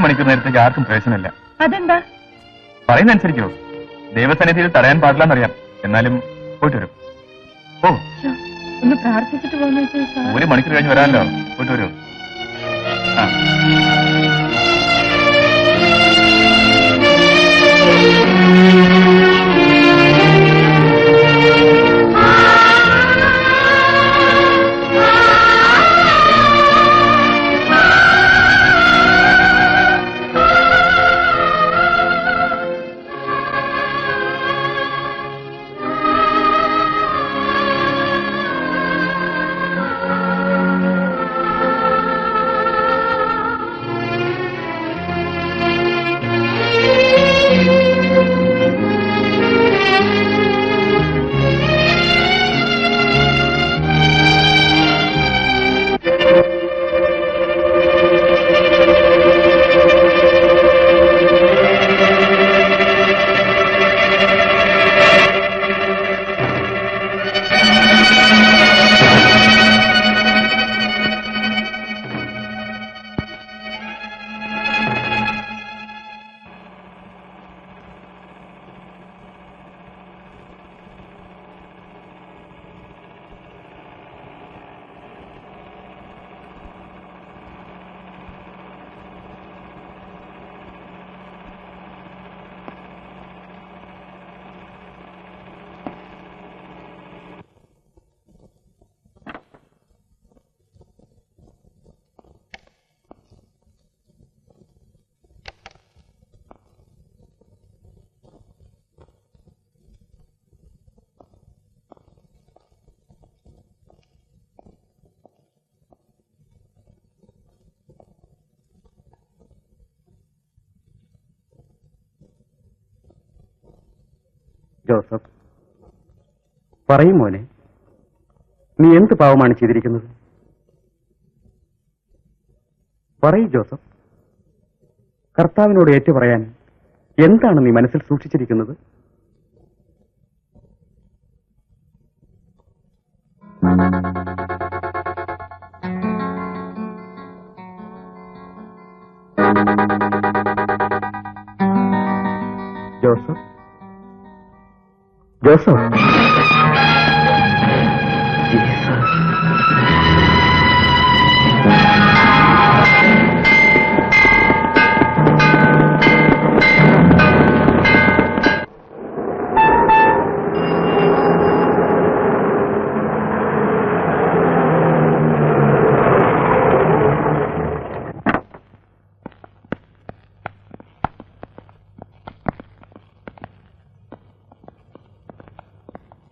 മണിക്കൂർ നേരത്തേക്ക് ആർക്കും പ്രവേശനമില്ല. അതെന്താ? പറയുന്ന അനുസരിക്കോ? ദൈവസന്നിധിയിൽ തടയാൻ പാടില്ലെന്നറിയാം. എന്നാലും പോയിട്ട് വരും. ഓ, ഒന്ന് പ്രാർത്ഥിച്ചിട്ട് പോകുന്ന 1 മണിക്കൂർ കഴിഞ്ഞ് വരാമല്ലോ. പോയിട്ട് വരൂ. ആ, ജോസഫ്, പറയും മോനെ, നീ എന്ത് പാവമാണ് ചെയ്തിരിക്കുന്നത്? പറയൂ ജോസഫ്, കർത്താവിനോട് ഏറ്റു പറയാൻ എന്താണ് നീ മനസ്സിൽ സൂക്ഷിച്ചിരിക്കുന്നത്? ജോസഫ്, ജോസഫ്,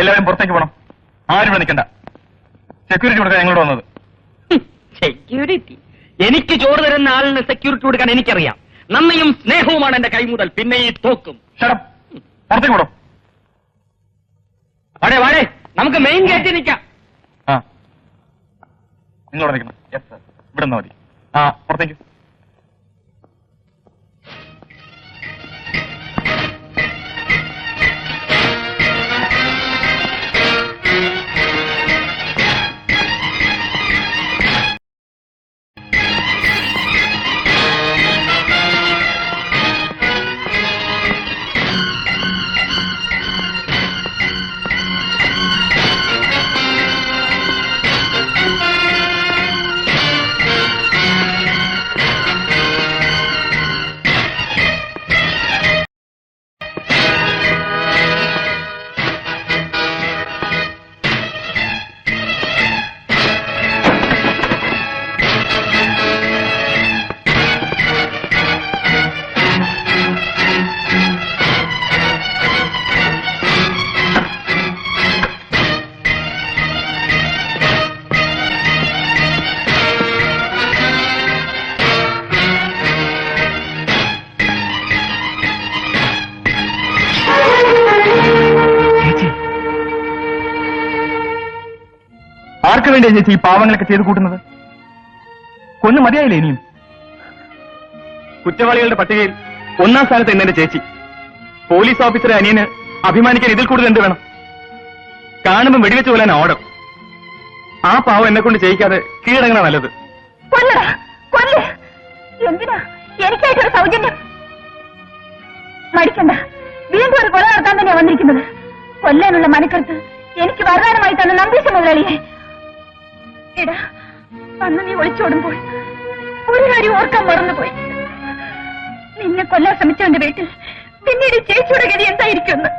എല്ലാവരും പുറത്തേക്ക് പോകണം. ആരും ഇവിടെ നിൽക്കണ്ട. സെക്യൂരിറ്റി കൊടുക്കാൻ ഞങ്ങളോട് വന്നത്. സെക്യൂരിറ്റി? എനിക്ക് ചോറ് തരുന്ന ആളിന് സെക്യൂരിറ്റി കൊടുക്കാൻ എനിക്കറിയാം. നന്ദിയും സ്നേഹവുമാണ് എന്റെ കൈമുതൽ. പിന്നെ ഈ തോക്കും. പുറത്തേക്ക് പോടും. വാടേ വാടേ, നമുക്ക് മെയിൻ ഗേറ്റിൽ നിൽക്കാം. ആ, നിങ്ങളോട് നിൽക്കണം. യെസ് സർ, ഇവിടെ നിന്നാ മതി. ആ, പുറത്തേക്ക്. ആർക്ക് വേണ്ടിയാ ചേച്ചി ഈ പാവങ്ങളൊക്കെ ചെയ്തു കൂട്ടുന്നത്? കൊന്നു മതിയായില്ലേ ഇനിയും? കുറ്റവാളികളുടെ പട്ടികയിൽ 1ാം സ്ഥാനത്ത് എന്നെ ചേച്ചി. പോലീസ് ഓഫീസറെ അനിയന് അഭിമാനിക്കാൻ ഇതിൽ കൂടുതൽ എന്ത് വേണം? കാണുമ്പോൾ വെടിവെച്ച് കൊല്ലാൻ ഓർഡർ. ആ പാവം എന്നെ കൊണ്ട് ചെയ്യിക്കാതെ കീഴടങ്ങണ നല്ലത്. എന്തിനാ എനിക്കായിട്ടൊരു സൗജന്യം. മടിക്കണ്ട, വീണ്ടും ഒരു കൊല നടത്താൻ തന്നെയാ വന്നിരിക്കുന്നത്. കൊല്ലാനുള്ള മനക്കരുത്ത് എനിക്ക് വരദാനമായി തന്ന നമ്പീശ മുതലാളിയെ. എടാ, അന്ന് നീ ഒളിച്ചോടുമ്പോൾ ഒരു കാര്യം ഓർക്കാൻ മറന്നുപോയി. നിന്നെ കൊല്ലാൻ ശ്രമിച്ചവന്റെ വീട്ടിൽ പിന്നീട് ചേച്ചിയുടെ ഗതി എന്തായിരിക്കുമെന്ന്.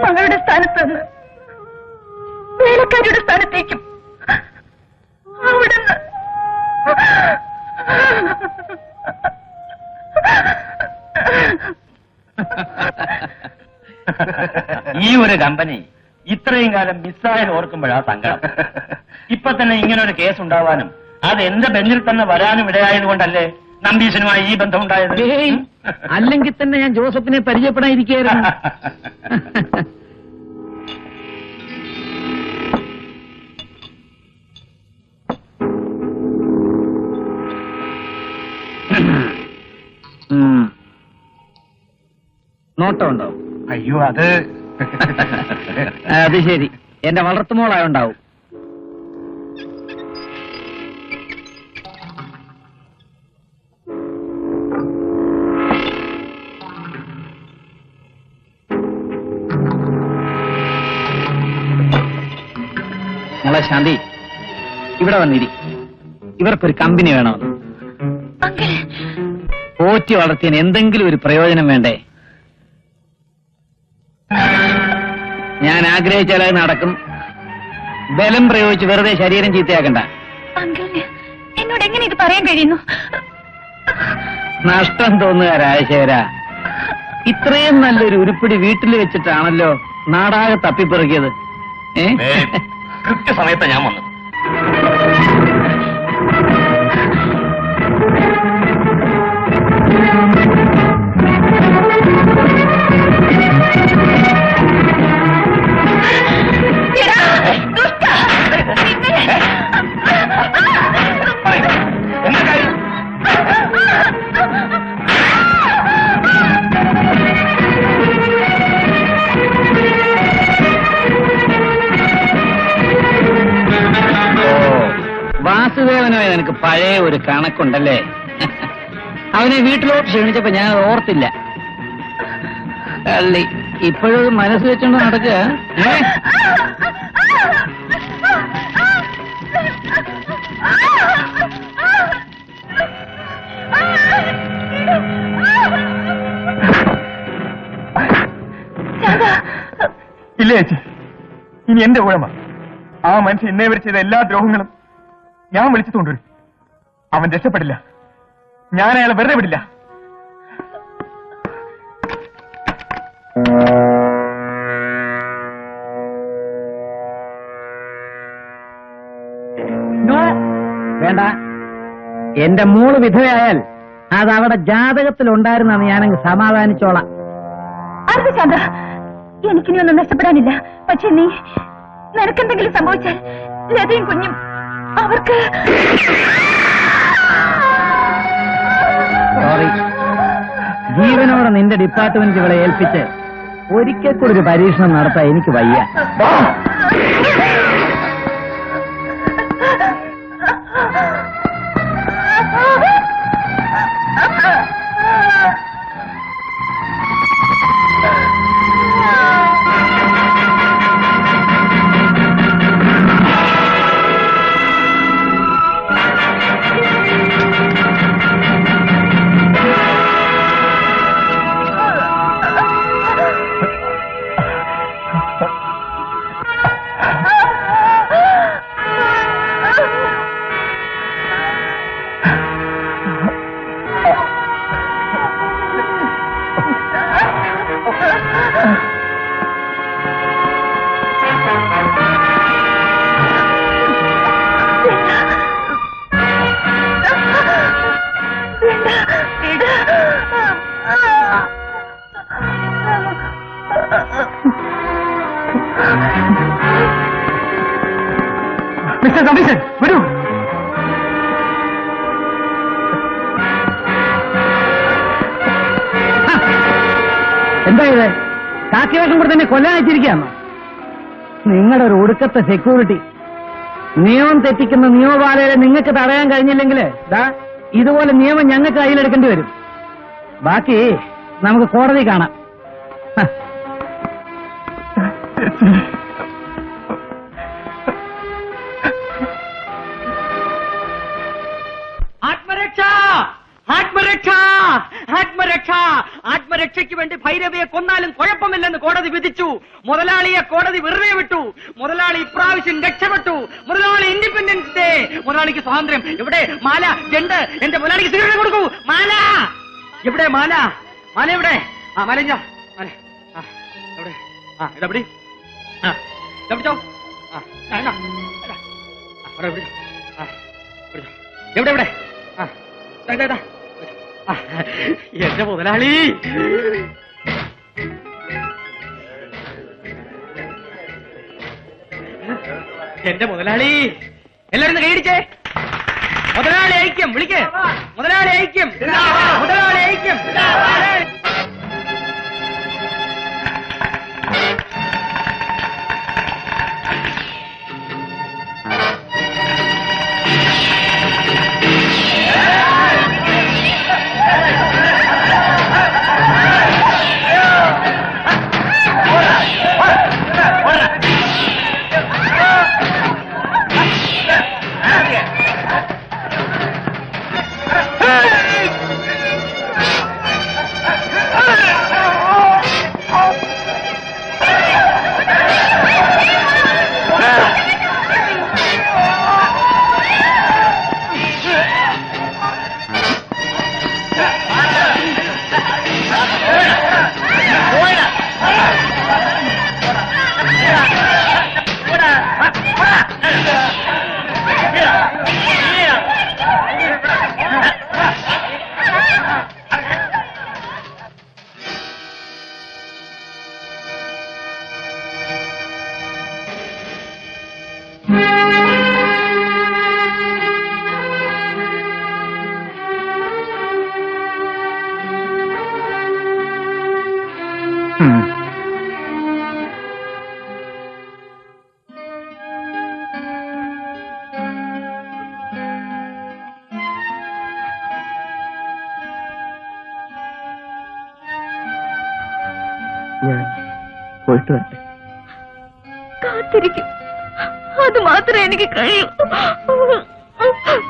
മകളുടെ സ്ഥാനത്ത് നിന്ന് വേലക്കാരിയുടെ സ്ഥാനത്തേക്കും അവിടുന്ന് ഈ ഒരു കമ്പനി ഇത്രയും കാലം മിസ്സായത് ഓർക്കുമ്പോഴാ സങ്കടം. ഇപ്പൊ തന്നെ ഇങ്ങനെ ഒരു കേസ് ഉണ്ടാവാനും അത് എന്റെ ബെഞ്ചിൽ തന്നെ വരാനും ഇടയായതുകൊണ്ടല്ലേ നമ്പീശനുമായി ഈ ബന്ധം ഉണ്ടായത്. അല്ലെങ്കിൽ തന്നെ ഞാൻ ജോസഫിനെ പരിചയപ്പെടാതിരിക്കുകയായിരുന്നു. നോട്ടമുണ്ടോ? അയ്യോ, അത് അത് ശരി, എന്റെ വളർത്തുമോളായുണ്ടാവും. മോളെ ശാന്തി, ഇവിടെ വന്നിരി. ഇവർക്കൊരു കമ്പനി വേണമെന്ന്. പോറ്റി വളർത്തിയതിന് എന്തെങ്കിലും ഒരു പ്രയോജനം വേണ്ടേ? ഞാൻ ആഗ്രഹിച്ചാൽ അത് നടക്കും. ബലം പ്രയോഗിച്ച് വെറുതെ ശരീരം ചീത്തയാക്കണ്ട. എന്നോട് എങ്ങനെ ഇത് പറയാൻ കഴിയുന്നു? നഷ്ടം തോന്നുക രാജശേഖര. ഇത്രയും നല്ലൊരു ഉരുപ്പിടി വീട്ടിൽ വെച്ചിട്ടാണല്ലോ നാടാകെ തപ്പിപ്പെറുക്കിയത്. കൃത്യസമയത്ത് ഞാൻ വന്നു. വാസുദേവനോ നിനക്ക് പഴയ ഒരു കണക്കുണ്ടല്ലേ? അവനെ വീട്ടിലോട്ട് ക്ഷണിച്ചപ്പോ ഞാൻ ഓർത്തില്ല. കള്ളി ഇപ്പോഴും മനസ്സ് വെച്ചോണ്ട് നടക്കുക. ഇല്ല ചേച്ചി, ഇനി എന്റെ ഊഴമ. ആ മനുഷ്യൻ ഇന്നേ വരെ ചെയ്ത എല്ലാ ദ്രോഹങ്ങളും ഞാൻ വിളിച്ചു കൊണ്ടുവരും. അവൻ രക്ഷപ്പെടില്ല. ഞാൻ അയാളെ വെറുതെ വിടില്ല. വേണ്ട, എന്റെ മോള് വിധവയായാൽ അത് അവിടെ ജാതകത്തിൽ ഉണ്ടായിരുന്നെന്ന് ഞാനങ്ങ് സമാധാനിച്ചോളാം. അർദ്ധശാന്ത, എനിക്കിനി ഒന്നും നഷ്ടപ്പെടാനില്ല. പക്ഷെ നീ നിനക്കെന്തെങ്കിലും സംഭവിച്ചാൽ ലതയും കുഞ്ഞും അവർക്ക് സോറി. ജീവനോടെ നിന്റെ ഡിപ്പാർട്ട്മെന്റ് ഇവിടെ ഏൽപ്പിച്ച് ഒരിക്കൽ കൂടി ഒരു പരീക്ഷണം നടത്താൻ എനിക്ക് വയ്യ. മിസ്റ്റർ കമ്മീഷൻ, വരൂ. എന്താ ഇത്? കാക്കിവേഷം കൂടെ തന്നെ കൊല്ലാൻ വെച്ചിരിക്കുകയാണോ? നിങ്ങളുടെ ഒരു ഒടുക്കത്തെ സെക്യൂരിറ്റി. നിയമം തെറ്റിക്കുന്ന നിയമപാലകരെ നിങ്ങൾക്ക് തടയാൻ കഴിഞ്ഞില്ലെങ്കിൽ ഇതുപോലെ നിയമം ഞങ്ങൾക്ക് കയ്യിലെടുക്കേണ്ടി വരും. ബാക്കി നമുക്ക് കോടതി കാണാം. ഹ. ആത്മരക്ഷ ആത്മരക്ഷ ആത്മരക്ഷ ആത്മരക്ഷയ്ക്ക് വേണ്ടി ഭൈരവിയെ കൊന്നാലും കുഴപ്പമില്ലെന്ന് കോടതി വിധിച്ചു. മുതലാളിയെ കോടതി വെറുതെ വിട്ടു. മുതലാളി ഇപ്രാവശ്യം രക്ഷപ്പെട്ടു. മുതലാളി ഇൻഡിപെൻഡൻസ് ഡേ. മുതലാളിക്ക് സ്വാതന്ത്ര്യം. എവിടെ മാല ജണ്ട്? എന്റെ മുതലാളിക്ക് സിഗരറ്റ് കൊടുക്കൂ. മാല എവിടെ? മാല മാല എവിടെ? ആ മാല മാല എവിടെ? ഇതെവിടെ? പിടിച്ചോ. എവിടെ എവിടെ? എന്റെ മുതലാളി എന്റെ മുതലാളി എല്ലാരും കൈയടിച്ചേ. മുതലാളി ഐക്യം വിളിക്കേ. മുതലാളി ഐക്യം മുതലാളി ഐക്യം. ഞാൻ പോയിട്ട് വരട്ടെ. കാത്തിരിക്കും. അത് മാത്രമേ എനിക്ക് കഴിയൂ.